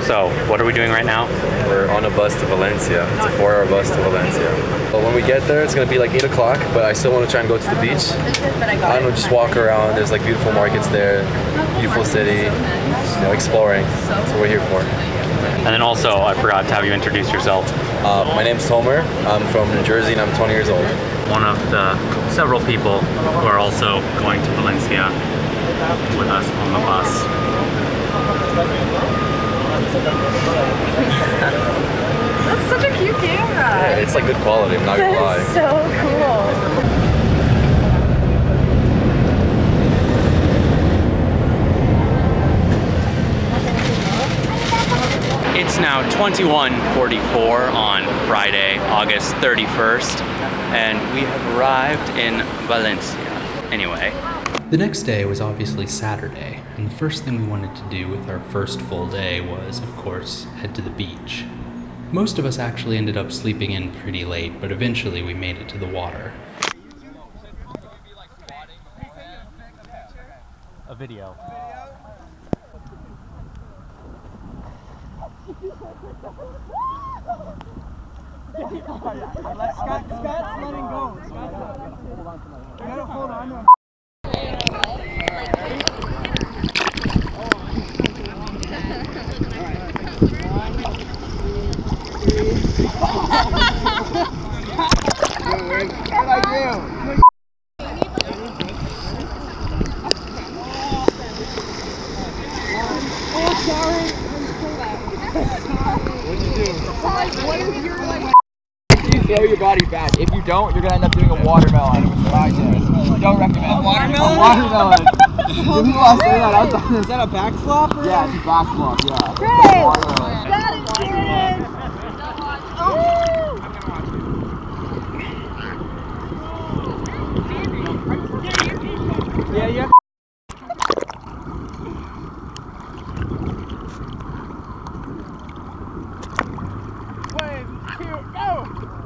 So, what are we doing right now? We're on a bus to Valencia. It's a 4-hour bus to Valencia. But when we get there, it's gonna be like 8 o'clock, but I still want to try and go to the beach. I don't know, just walk around. There's like beautiful markets there, beautiful city, you know, exploring. That's what we're here for. And then also, I forgot to have you introduce yourself. My name's Tomer. I'm from New Jersey and I'm 20 years old. One of the several people who are also going to Valencia with us on the bus. That's such a cute camera. Yeah, it's like good quality, I'm not gonna lie. That's so cool. It's now 21:44 on Friday, August 31st, and we have arrived in Valencia. Anyway. The next day was obviously Saturday, and the first thing we wanted to do with our first full day was, of course, head to the beach. Most of us actually ended up sleeping in pretty late, but eventually we made it to the water. A video. Scott's letting go. You gotta hold on to him. What I do? Oh, sorry. What'd you do? What if you're like... You throw your body back. If you don't, you're gonna end up doing a watermelon. Don't recommend. A watermelon? A watermelon. Give me last say that. Is that a back flop? Or? Yeah, it's a back flop. Yeah. Great. Got it, Karen. Yeah, yeah.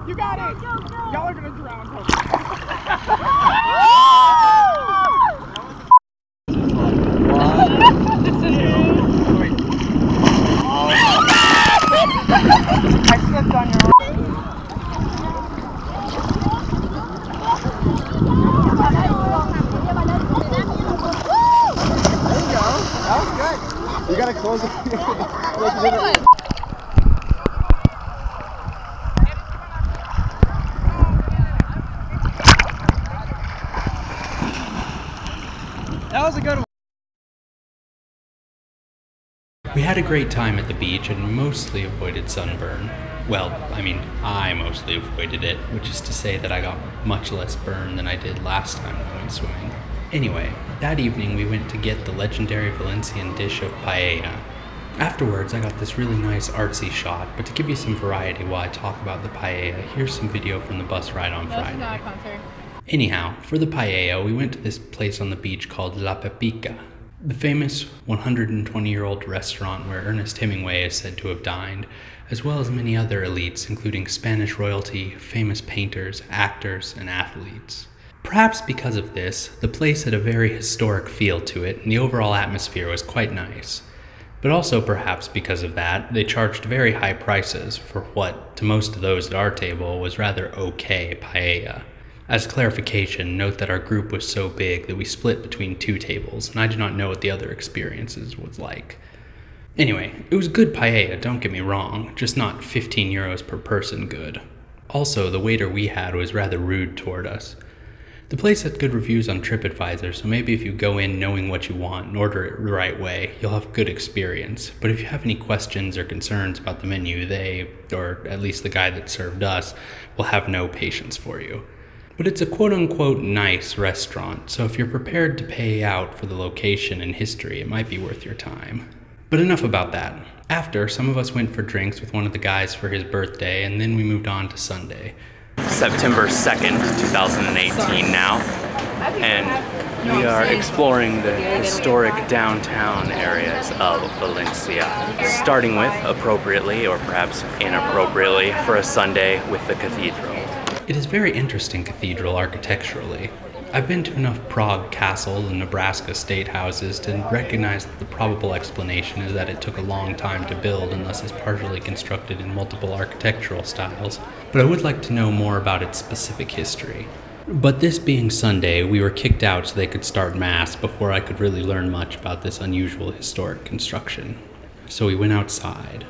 You got it! Y'all are gonna drown. I slipped on your arm. There you go. That was good. You gotta close it. That was a good one. We had a great time at the beach and mostly avoided sunburn. Well, I mean, I mostly avoided it, which is to say that I got much less burn than I did last time I went swimming. Anyway, that evening we went to get the legendary Valencian dish of paella. Afterwards, I got this really nice artsy shot, but to give you some variety while I talk about the paella, here's some video from the bus ride on Friday. Not a concert. Anyhow, for the paella, we went to this place on the beach called La Pepica, the famous 120-year-old restaurant where Ernest Hemingway is said to have dined, as well as many other elites, including Spanish royalty, famous painters, actors, and athletes. Perhaps because of this, the place had a very historic feel to it, and the overall atmosphere was quite nice. But also perhaps because of that, they charged very high prices for what, to most of those at our table, was rather okay paella. As clarification, note that our group was so big that we split between 2 tables, and I do not know what the other experiences was like. Anyway, it was good paella, don't get me wrong, just not 15 euros per person good. Also, the waiter we had was rather rude toward us. The place had good reviews on TripAdvisor, so maybe if you go in knowing what you want and order it the right way, you'll have a good experience. But if you have any questions or concerns about the menu, they, or at least the guy that served us, will have no patience for you. But it's a quote-unquote nice restaurant, so if you're prepared to pay out for the location and history, it might be worth your time. But enough about that. After, some of us went for drinks with one of the guys for his birthday, and then we moved on to Sunday. September 2nd, 2018 now, and we are exploring the historic downtown areas of Valencia, starting with, appropriately or perhaps inappropriately, for a Sunday with the cathedral. It is very interesting cathedral architecturally. I've been to enough Prague Castle and Nebraska State Houses to recognize that the probable explanation is that it took a long time to build and thus is partially constructed in multiple architectural styles, but I would like to know more about its specific history. But this being Sunday, we were kicked out so they could start Mass before I could really learn much about this unusual historic construction. So we went outside.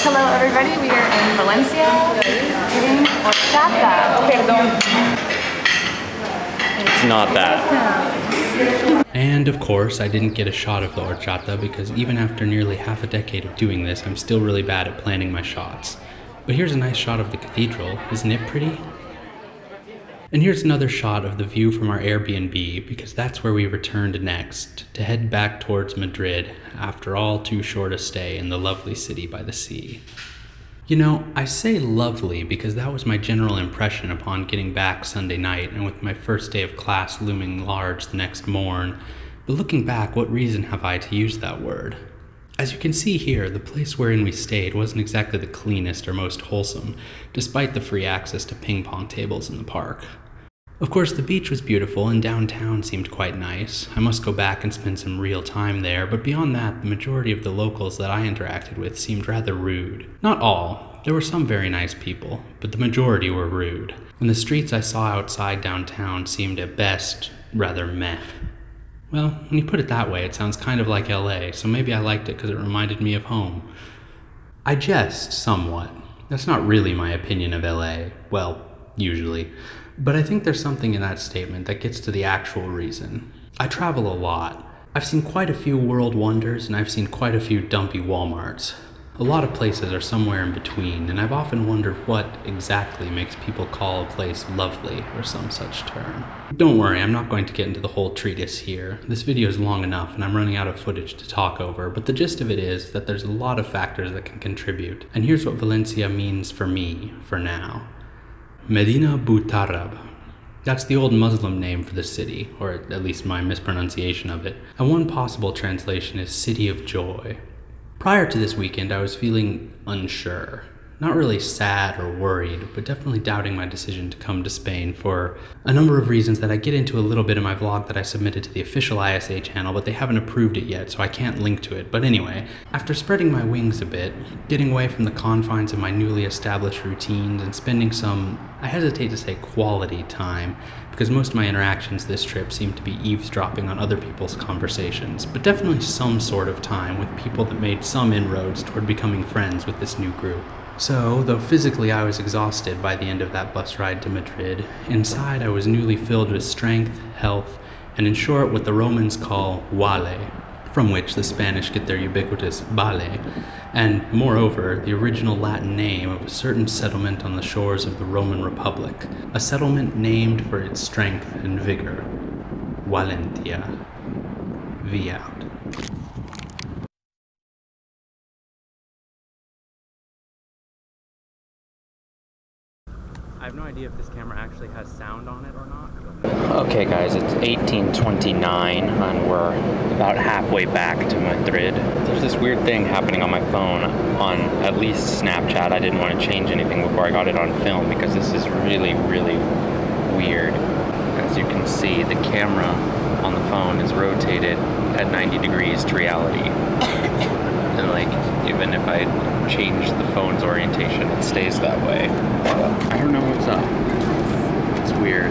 Hello everybody, we are in Valencia eating horchata. Perdón. It's not that. And of course, I didn't get a shot of the horchata because even after nearly half a decade of doing this, I'm still really bad at planning my shots. But here's a nice shot of the cathedral. Isn't it pretty? And here's another shot of the view from our Airbnb, because that's where we returned next, to head back towards Madrid, after all too short a stay in the lovely city by the sea. You know, I say lovely because that was my general impression upon getting back Sunday night and with my first day of class looming large the next morn, but looking back, what reason have I to use that word? As you can see here, the place wherein we stayed wasn't exactly the cleanest or most wholesome, despite the free access to ping pong tables in the park. Of course, the beach was beautiful and downtown seemed quite nice. I must go back and spend some real time there, but beyond that, the majority of the locals that I interacted with seemed rather rude. Not all. There were some very nice people, but the majority were rude. And the streets I saw outside downtown seemed at best rather meh. Well, when you put it that way, it sounds kind of like LA, so maybe I liked it because it reminded me of home. I jest somewhat. That's not really my opinion of LA. Well, usually. But I think there's something in that statement that gets to the actual reason. I travel a lot. I've seen quite a few world wonders and I've seen quite a few dumpy Walmarts. A lot of places are somewhere in between, and I've often wondered what exactly makes people call a place lovely or some such term. Don't worry, I'm not going to get into the whole treatise here. This video is long enough and I'm running out of footage to talk over, but the gist of it is that there's a lot of factors that can contribute. And here's what Valencia means for me, for now. Medina Boutarab. That's the old Muslim name for the city, or at least my mispronunciation of it. And one possible translation is City of Joy. Prior to this weekend, I was feeling unsure. Not really sad or worried, but definitely doubting my decision to come to Spain for a number of reasons that I get into a little bit in my vlog that I submitted to the official ISA channel, but they haven't approved it yet, so I can't link to it. But anyway, after spreading my wings a bit, getting away from the confines of my newly established routines and spending some, I hesitate to say quality time, because most of my interactions this trip seem to be eavesdropping on other people's conversations, but definitely some sort of time with people that made some inroads toward becoming friends with this new group. So, though physically I was exhausted by the end of that bus ride to Madrid, inside I was newly filled with strength, health, and in short what the Romans call vale, from which the Spanish get their ubiquitous vale, and moreover, the original Latin name of a certain settlement on the shores of the Roman Republic, a settlement named for its strength and vigor. Valencia. V out. I have no idea if this camera actually has sound on it or not. Okay guys, it's 18:29 and we're about halfway back to Madrid. There's this weird thing happening on my phone on at least Snapchat. I didn't want to change anything before I got it on film because this is really, really weird. As you can see, the camera on the phone is rotated at 90 degrees to reality. And like, even if I change the phone's orientation, it stays that way. I don't know what's up. It's weird.